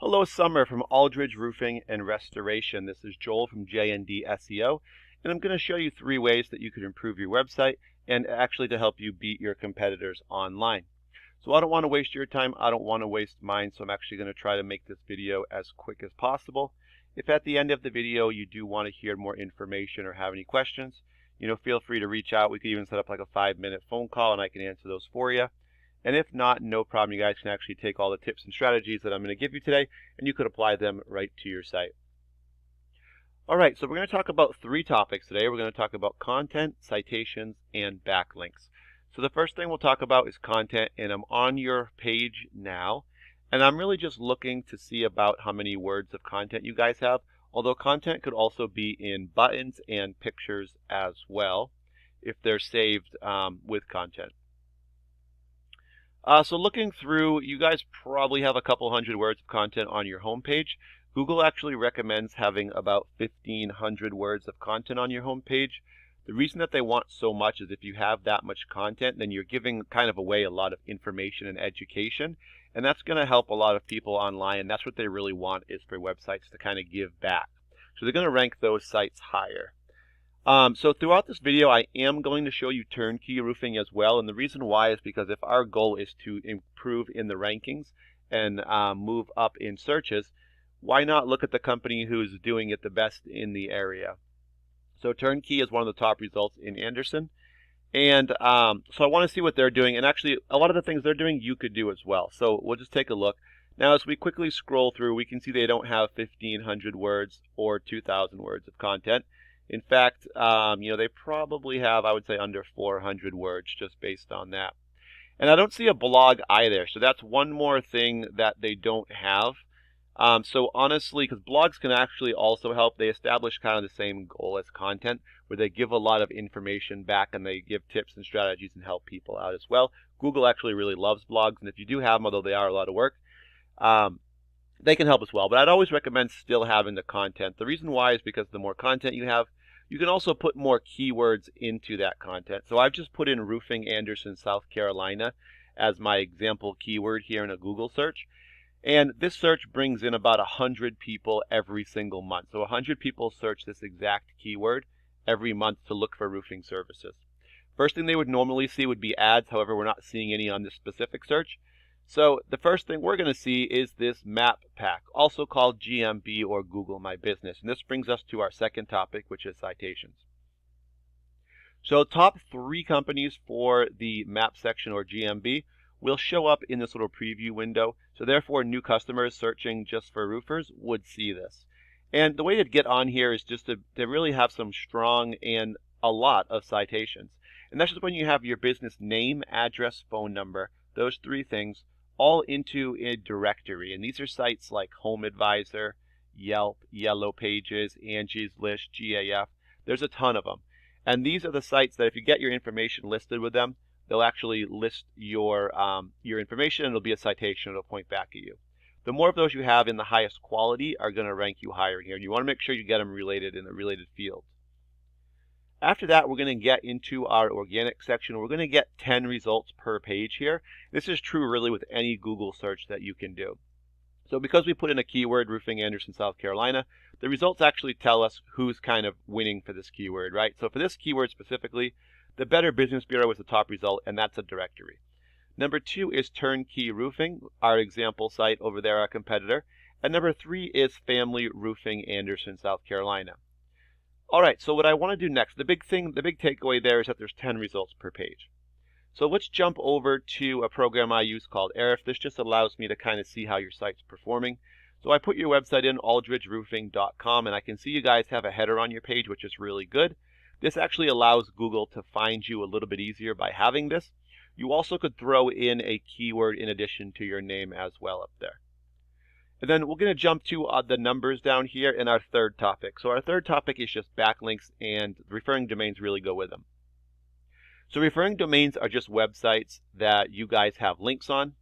Hello, Summer from Aldridge Roofing and Restoration. This is Joel from JND SEO, and I'm going to show you 3 ways that you could improve your website and actually to help you beat your competitors online. So I don't want to waste your time. I don't want to waste mine, so I'm actually going to try to make this video as quick as possible. If at the end of the video you do want to hear more information or have any questions, feel free to reach out. We could even set up like a 5-minute phone call and I can answer those for you. And if not, no problem. You guys can actually take all the tips and strategies that I'm going to give you today, and you could apply them right to your site. All right, so we're going to talk about 3 topics today. We're going to talk about content, citations, and backlinks. So the first thing we'll talk about is content, and I'm on your page now, and I'm really just looking to see about how many words of content you guys have, although content could also be in buttons and pictures as well if they're saved with content. So looking through, you guys probably have a couple hundred words of content on your homepage. Google actually recommends having about 1,500 words of content on your homepage. The reason that they want so much is if you have that much content, then you're giving kind of away a lot of information and education, and that's going to help a lot of people online, and that's what they really want is for websites to kind of give back. So they're going to rank those sites higher. So throughout this video, I am going to show you turnkey roofing as well. And the reason why is because if our goal is to improve in the rankings and move up in searches, why not look at the company who's doing it the best in the area? So turnkey is one of the top results in Anderson. And so I want to see what they're doing. And actually, a lot of the things they're doing, you could do as well. So we'll just take a look. Now, as we quickly scroll through, we can see they don't have 1,500 words or 2,000 words of content. In fact, they probably have, I would say, under 400 words just based on that. And I don't see a blog either, so that's one more thing that they don't have. So honestly, because blogs can actually also help, they establish kind of the same goal as content, where they give a lot of information back and they give tips and strategies and help people out as well. Google actually really loves blogs, and if you do have them, although they are a lot of work, they can help as well, but I'd always recommend still having the content. The reason why is because the more content you have, you can also put more keywords into that content. So I've just put in roofing Anderson, South Carolina as my example keyword here in a Google search. And this search brings in about 100 people every single month. So 100 people search this exact keyword every month to look for roofing services. First thing they would normally see would be ads. However, we're not seeing any on this specific search. So the first thing we're going to see is this map pack, also called GMB or Google My Business. And this brings us to our second topic, which is citations. So top 3 companies for the map section or GMB will show up in this little preview window. So therefore, new customers searching just for roofers would see this. And the way to get on here is just to really have some strong and a lot of citations. And that's just when you have your business name, address, phone number, those 3 things, all into a directory. And these are sites like Home Advisor, Yelp, Yellow Pages, Angie's List, GAF. There's a ton of them. And these are the sites that if you get your information listed with them, they'll actually list your information and it'll be a citation. It'll point back at you. The more of those you have in the highest quality are going to rank you higher here. And you want to make sure you get them related in the related field. After that, we're going to get into our organic section. We're going to get 10 results per page here. This is true really with any Google search that you can do. So because we put in a keyword, roofing Anderson, South Carolina, the results actually tell us who's kind of winning for this keyword, right? So for this keyword specifically, the Better Business Bureau is the top result, and that's a directory. Number 2 is Turnkey Roofing, our example site over there, our competitor. And number 3 is Family Roofing Anderson, South Carolina. All right, so what I want to do next, the big takeaway there is that there's 10 results per page. So let's jump over to a program I use called Ahrefs. This just allows me to kind of see how your site's performing. So I put your website in, aldridgeroofing.com, and I can see you guys have a header on your page, which is really good. This actually allows Google to find you a little bit easier by having this. You also could throw in a keyword in addition to your name as well up there. And then we're going to jump to the numbers down here in our third topic. So our third topic is just backlinks, and referring domains really go with them. So referring domains are just websites that you guys have links on,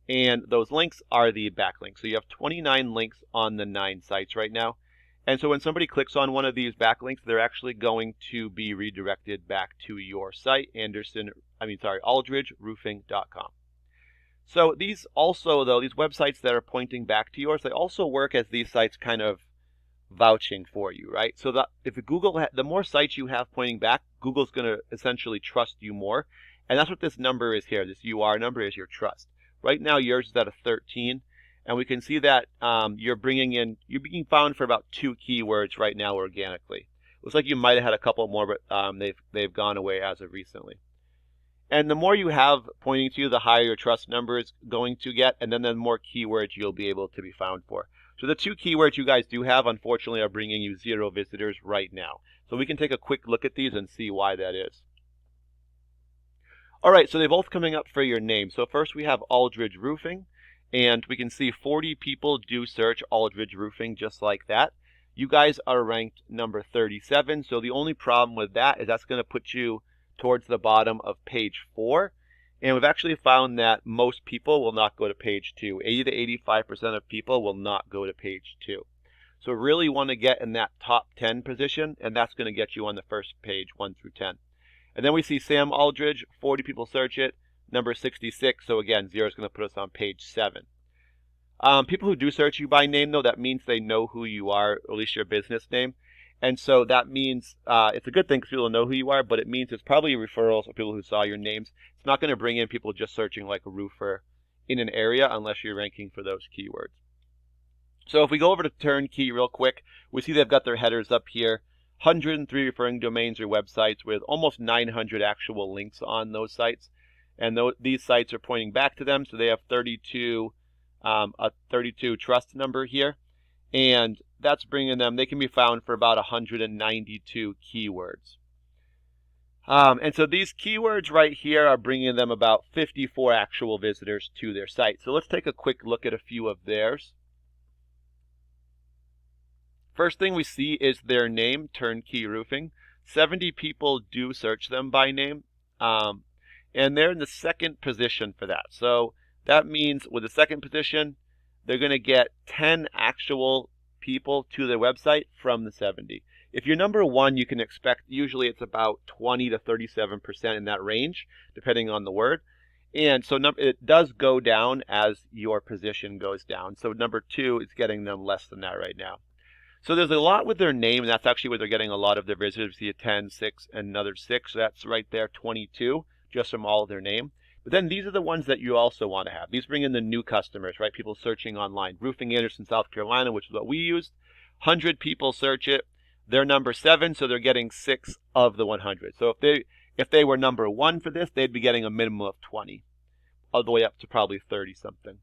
and those links are the backlinks. So you have 29 links on the 9 sites right now. And so when somebody clicks on one of these backlinks, they're actually going to be redirected back to your site, aldridgeroofing.com. So these also, though, these websites that are pointing back to yours, they also work as these sites kind of vouching for you, right? So that if Google, the more sites you have pointing back, Google's going to essentially trust you more. And that's what this number is here. This UR number is your trust. Right now, yours is at a 13. And we can see that you're being found for about 2 keywords right now organically. Looks like you might have had a couple more, but they've gone away as of recently. And the more you have pointing to you, the higher your trust number is going to get, and then the more keywords you'll be able to be found for. So the 2 keywords you guys do have, unfortunately, are bringing you 0 visitors right now. So we can take a quick look at these and see why that is. All right, so they're both coming up for your name. So first we have Aldridge Roofing, and we can see 40 people do search Aldridge Roofing just like that. You guys are ranked number 37, so the only problem with that is that's going to put you towards the bottom of page 4. And we've actually found that most people will not go to page 2. 80 to 85% of people will not go to page 2. So really want to get in that top 10 position, and that's going to get you on the first page, 1 through 10. And then we see Sam Aldridge, 40 people search it, number 66. So again, 0 is going to put us on page 7. People who do search you by name, though, that means they know who you are, or at least your business name. And so that means it's a good thing because people know who you are, but it means it's probably referrals of people who saw your names. It's not going to bring in people just searching like a roofer in an area unless you're ranking for those keywords. So if we go over to Turnkey real quick, we see they've got their headers up here. 103 referring domains or websites with almost 900 actual links on those sites. And these sites are pointing back to them, so they have a 32 trust number here. And that's bringing them, they can be found for about 192 keywords. And so these keywords right here are bringing them about 54 actual visitors to their site. So let's take a quick look at a few of theirs. First thing we see is their name, Turnkey Roofing. 70 people do search them by name. And they're in the 2nd position for that. So that means with the 2nd position, they're going to get 10 actual people to their website from the 70. If you're number 1, you can expect usually it's about 20 to 37% in that range, depending on the word. And so it does go down as your position goes down. So number 2 is getting them less than that right now. So there's a lot with their name, and that's actually where they're getting a lot of their visitors. See a 10, 6, and another 6. So that's right there, 22, just from all of their name. But then these are the ones that you also want to have. These bring in the new customers, right? People searching online. Roofing Anderson, South Carolina, which is what we used. 100 people search it. They're number 7, so they're getting 6 of the 100. So if they were number 1 for this, they'd be getting a minimum of 20, all the way up to probably 30 something.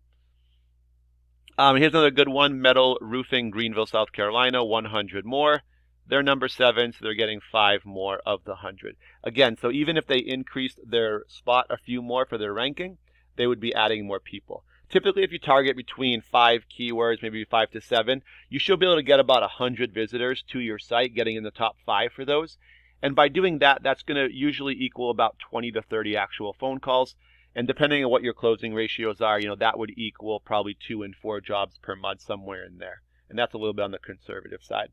Here's another good one, Metal Roofing, Greenville, South Carolina, 100 more. They're number 7, so they're getting 5 more of the 100. Again, so even if they increased their spot a few more for their ranking, they would be adding more people. Typically, if you target between 5 keywords, maybe 5 to 7, you should be able to get about 100 visitors to your site, getting in the top 5 for those. And by doing that, that's going to usually equal about 20 to 30 actual phone calls. And depending on what your closing ratios are, that would equal probably 2 and 4 jobs per month, somewhere in there. And that's a little bit on the conservative side.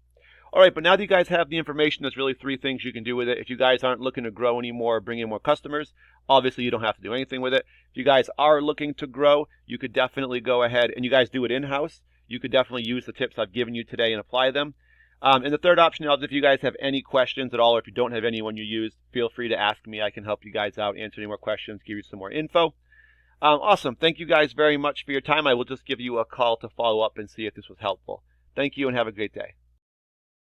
All right, but now that you guys have the information, there's really 3 things you can do with it. If you guys aren't looking to grow anymore or bring in more customers, obviously you don't have to do anything with it. If you guys are looking to grow, you could definitely go ahead, and you guys do it in-house, you could definitely use the tips I've given you today and apply them. And the third option is if you guys have any questions at all, or if you don't have anyone you use, feel free to ask me. I can help you guys out, answer any more questions, give you some more info. Awesome. Thank you guys very much for your time. I will just give you a call to follow up and see if this was helpful. Thank you and have a great day.